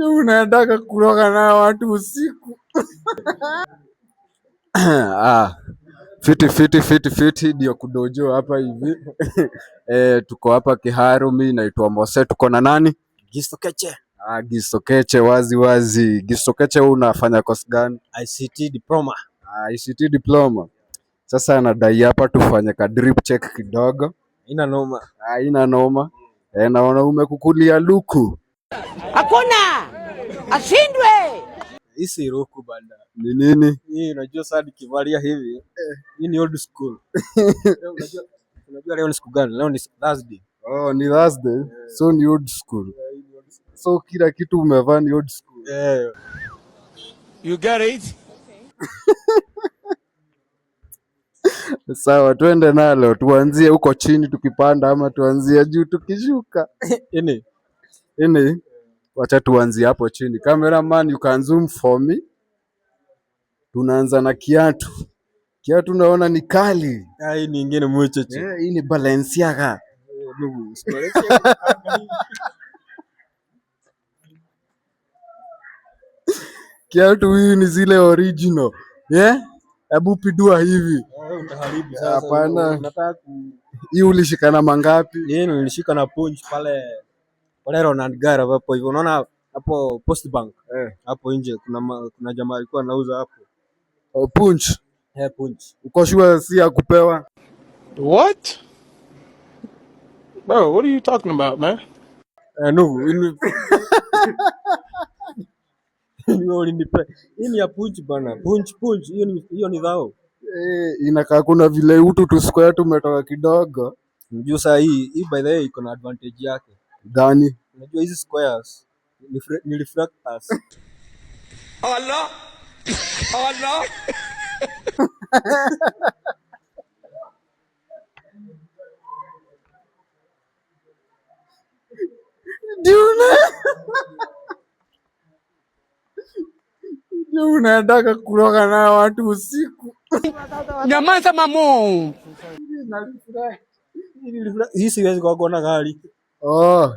Unataka kuroga na watu usiku. Fiti ndio kudojo hapa hivi. Tuko hapa Kiharu, mimi naitwa Mose, tuko na nani? Gistokeche. Gistokeche, wazi. Gistokeche, wewe unafanya course gani? ICT diploma. ICT diploma. Sasa anadai hapa tufanye ka drip check kidogo. Ina noma. Haina noma. Naona umekukulia luku. Hakuna. Ashindwe. Hii ruku banda. Ni nini? Hii unajua sasa nikivalia hivi. Hii ni old school. Unajua leo ni siku gani? Leo ni Thursday. Oh, ni Thursday. Yeah. So ni old school. So kila kitu umevaa ni old school. Yeah. You get it? Sawa, twende nalo. Tuanzie huko chini tukipanda ama tuanzie juu tukishuka? Ini. Wacha tuanzie hapo chini. Cameraman, you can zoom for me. Tunaanza na kiatu. Kiatu naona ni kali. Hii ni nyingine mwecheche. Hii ni Balenciaga. Kiatu hii ni zile original. Hebu pidua hivi. Utaharibu sasa. Hapana. Hii ulishikana mangapi? Hii nilishika na punch pale Ronald Gara hapo hivyo. Unaona hapo Post Bank. Hapo nje kuna jamaa alikuwa anauza hapo. Punch. Punch. Uko sure si ya kupewa? What? Bro, what are you talking about, man? No. Hii ni ya punch bana. Punch. Hiyo ni dhao. Inakaa kuna vile utu tu square tumetoka kidogo. Unajua saa hii by the way iko na advantage yake. Gani? Unajua hizi squares ni refractors. Allah. Unataka kuroga na watu usiku. Nyamaza mamu. Hii siwezi kuona gari. Oh.